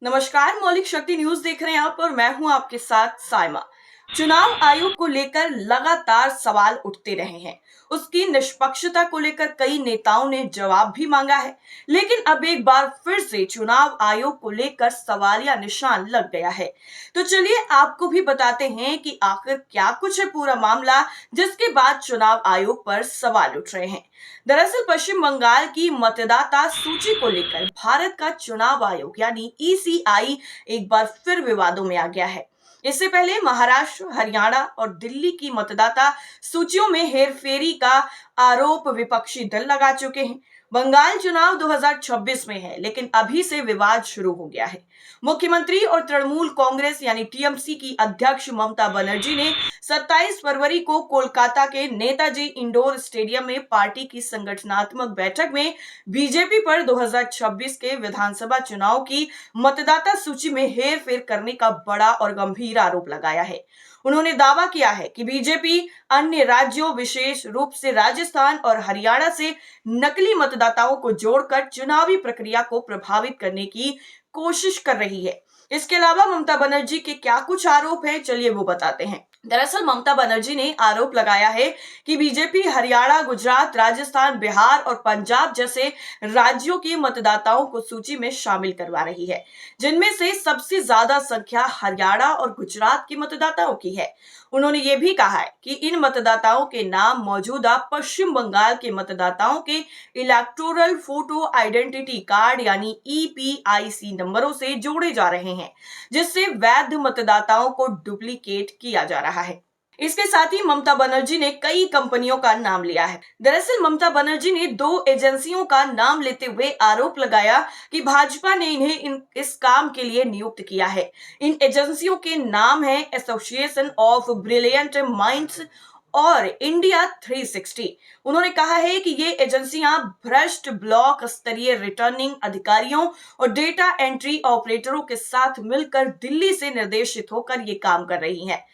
नमस्कार, मौलिक शक्ति न्यूज देख रहे हैं आप और मैं हूं आपके साथ साइमा। चुनाव आयोग को लेकर लगातार सवाल उठते रहे हैं। उसकी निष्पक्षता को लेकर कई नेताओं ने जवाब भी मांगा है, लेकिन अब एक बार फिर से चुनाव आयोग को लेकर सवालिया निशान लग गया है। तो चलिए आपको भी बताते हैं कि आखिर क्या कुछ है पूरा मामला, जिसके बाद चुनाव आयोग पर सवाल उठ रहे हैं। दरअसल पश्चिम बंगाल की मतदाता सूची को लेकर भारत का चुनाव आयोग यानी ईसीआई एक बार फिर विवादों में आ गया है। इससे पहले महाराष्ट्र, हरियाणा और दिल्ली की मतदाता सूचियों में हेरफेरी का आरोप विपक्षी दल लगा चुके हैं। बंगाल चुनाव 2026 में है, लेकिन अभी से विवाद शुरू हो गया है। मुख्यमंत्री और तृणमूल कांग्रेस यानी टीएमसी की अध्यक्ष ममता बनर्जी ने 27 फरवरी को कोलकाता के नेताजी इंडोर स्टेडियम में पार्टी की संगठनात्मक बैठक में बीजेपी पर 2026 के विधानसभा चुनाव की मतदाता सूची में हेरफेर करने का बड़ा और गंभीर आरोप लगाया है। उन्होंने दावा किया है कि बीजेपी अन्य राज्यों, विशेष रूप से राजस्थान और हरियाणा से नकली मतदाताओं को जोड़कर चुनावी प्रक्रिया को प्रभावित करने की कोशिश कर रही है। इसके अलावा ममता बनर्जी के क्या कुछ आरोप हैं, चलिए वो बताते हैं। दरअसल ममता बनर्जी ने आरोप लगाया है कि बीजेपी हरियाणा, गुजरात, राजस्थान, बिहार और पंजाब जैसे राज्यों के मतदाताओं को सूची में शामिल करवा रही है, जिनमें से सबसे ज्यादा संख्या हरियाणा और गुजरात के मतदाताओं की है। उन्होंने ये भी कहा है कि इन मतदाताओं के नाम मौजूदा पश्चिम बंगाल के मतदाताओं के इलेक्टोरल फोटो आइडेंटिटी कार्ड यानी ईपीआईसी नंबरों से जोड़े जा रहे हैं, जिससे वैध मतदाताओं को डुप्लीकेट किया जा रहा है। इसके साथ ही ममता बनर्जी ने कई कंपनियों का नाम लिया है। दरअसल ममता बनर्जी ने 2 एजेंसियों का नाम लेते हुए आरोप लगाया कि भाजपा ने इन्हें इस काम के लिए नियुक्त किया है। इन एजेंसियों के नाम है एसोसिएशन ऑफ ब्रिलियंट माइंड्स और इंडिया 360। उन्होंने कहा है कि ये एजेंसियां भ्रष्ट ब्लॉक स्तरीय रिटर्निंग अधिकारियों और डेटा एंट्री ऑपरेटरों के साथ मिलकर दिल्ली से निर्देशित होकर ये काम कर रही हैं।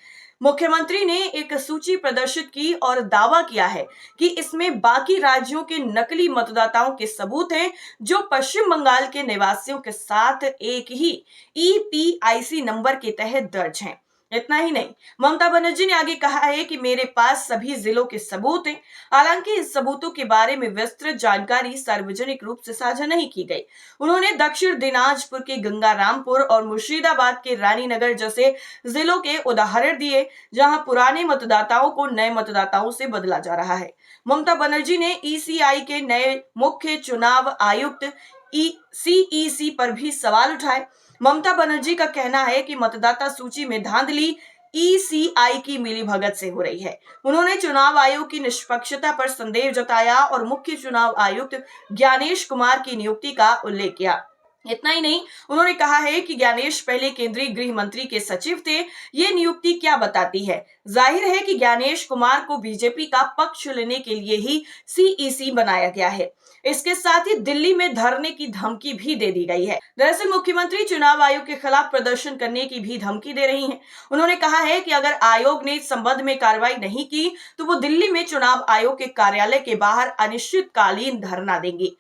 मुख्यमंत्री ने एक सूची प्रदर्शित की और दावा किया है कि इसमें बाकी राज्यों के नकली मतदाताओं के सबूत हैं, जो पश्चिम बंगाल के निवासियों के साथ एक ही ईपीआईसी नंबर के तहत दर्ज हैं। इतना ही नहीं, ममता बनर्जी ने आगे कहा है कि मेरे पास सभी जिलों के सबूत हैं। हालांकि इस सबूतों के बारे में विस्तृत जानकारी सार्वजनिक रूप से साझा नहीं की गई। उन्होंने दक्षिण दिनाजपुर के गंगारामपुर और मुर्शिदाबाद के रानीनगर जैसे जिलों के उदाहरण दिए, जहां पुराने मतदाताओं को नए मतदाताओं से बदला जा रहा है। ममता बनर्जी ने ईसीआई के नए मुख्य चुनाव आयुक्त सीईसी पर भी सवाल उठाए। ममता बनर्जी का कहना है कि मतदाता सूची में धांधली ईसीआई की मिलीभगत से हो रही है। उन्होंने चुनाव आयोग की निष्पक्षता पर संदेह जताया और मुख्य चुनाव आयुक्त ज्ञानेश कुमार की नियुक्ति का उल्लेख किया। इतना ही नहीं, उन्होंने कहा है कि ज्ञानेश पहले केंद्रीय गृह मंत्री के सचिव थे। ये नियुक्ति क्या बताती है? जाहिर है कि ज्ञानेश कुमार को बीजेपी का पक्ष लेने के लिए ही सीईसी बनाया गया है। इसके साथ ही दिल्ली में धरने की धमकी भी दे दी गई है। दरअसल मुख्यमंत्री चुनाव आयोग के खिलाफ प्रदर्शन करने की भी धमकी दे रही हैं। उन्होंने कहा है कि अगर आयोग ने इस संबंध में कार्रवाई नहीं की तो वो दिल्ली में चुनाव आयोग के कार्यालय के बाहर अनिश्चितकालीन धरना देंगी।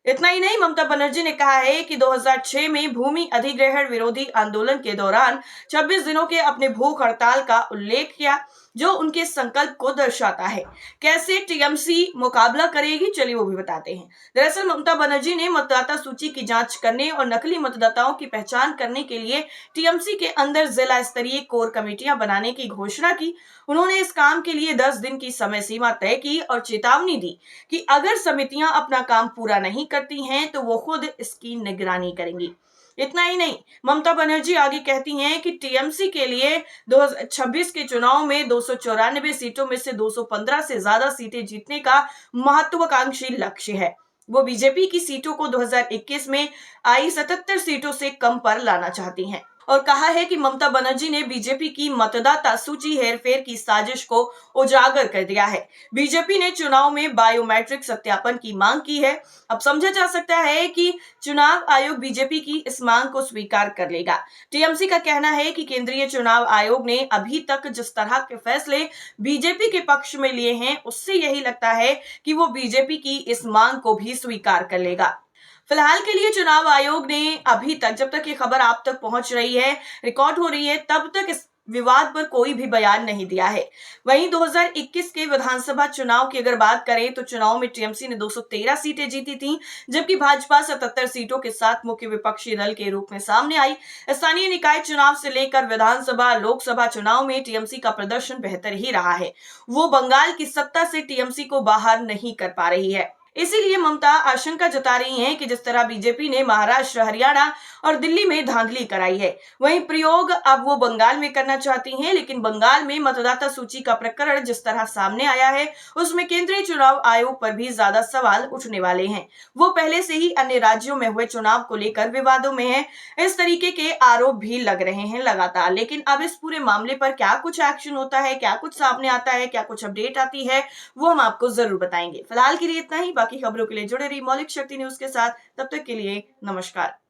इतना ही नहीं, ममता बनर्जी ने कहा है कि 2006 में भूमि अधिग्रहण विरोधी आंदोलन के दौरान 26 दिनों के अपने भूख हड़ताल का उल्लेख किया, जो उनके संकल्प को दर्शाता है। कैसे टीएमसी मुकाबला करेगी, चलिए वो भी बताते हैं। दरअसल ममता बनर्जी ने मतदाता सूची की जांच करने और नकली मतदाताओं की पहचान करने के लिए टीएमसी के अंदर जिला स्तरीय कोर कमेटियां बनाने की घोषणा की। उन्होंने इस काम के लिए 10 दिन की समय सीमा तय की और चेतावनी दी कि अगर समितियां अपना काम पूरा नहीं करती हैं तो वो खुद इसकी निगरानी करेंगी। इतना ही नहीं, ममता बनर्जी आगे कहती हैं कि टीएमसी के लिए 2026 के चुनाव में 294 सीटों में से 215 से ज्यादा सीटें जीतने का महत्वाकांक्षी लक्ष्य है। वो बीजेपी की सीटों को 2021 में आई 77 सीटों से कम पर लाना चाहती हैं और कहा है कि ममता बनर्जी ने बीजेपी की मतदाता सूची हेरफेर की साजिश को उजागर कर दिया है। बीजेपी ने चुनाव में बायोमेट्रिक सत्यापन की मांग की है। अब समझा जा सकता है कि चुनाव आयोग बीजेपी की इस मांग को स्वीकार कर लेगा। टीएमसी का कहना है कि केंद्रीय चुनाव आयोग ने अभी तक जिस तरह के फैसले बीजेपी के पक्ष में लिए हैं, उससे यही लगता है कि वो बीजेपी की इस मांग को भी स्वीकार कर लेगा। फिलहाल के लिए चुनाव आयोग ने अभी तक, जब तक ये खबर आप तक पहुंच रही है, रिकॉर्ड हो रही है, तब तक इस विवाद पर कोई भी बयान नहीं दिया है। वहीं 2021 के विधानसभा चुनाव की अगर बात करें तो चुनाव में टीएमसी ने 213 सीटें जीती थीं, जबकि भाजपा 77 सीटों के साथ मुख्य विपक्षी दल के रूप में सामने आई। स्थानीय निकाय चुनाव से लेकर विधानसभा, लोकसभा चुनाव में टीएमसी का प्रदर्शन बेहतर ही रहा है। वो बंगाल की सत्ता से टीएमसी को बाहर नहीं कर पा रही है। इसीलिए ममता आशंका जता रही हैं कि जिस तरह बीजेपी ने महाराष्ट्र, हरियाणा और दिल्ली में धांधली कराई है, वहीं प्रयोग अब वो बंगाल में करना चाहती हैं। लेकिन बंगाल में मतदाता सूची का प्रकरण जिस तरह सामने आया है, उसमें केंद्रीय चुनाव आयोग पर भी ज्यादा सवाल उठने वाले हैं। वो पहले से ही अन्य राज्यों में हुए चुनाव को लेकर विवादों में है। इस तरीके के आरोप भी लग रहे हैं लगातार। लेकिन अब इस पूरे मामले पर क्या कुछ एक्शन होता है, क्या कुछ सामने आता है, क्या कुछ अपडेट आती है, वो हम आपको जरूर बताएंगे। फिलहाल के लिए इतना ही। बाकी खबरों के लिए जुड़े रहिए मौलिक शक्ति न्यूज के साथ। तब तक के लिए नमस्कार।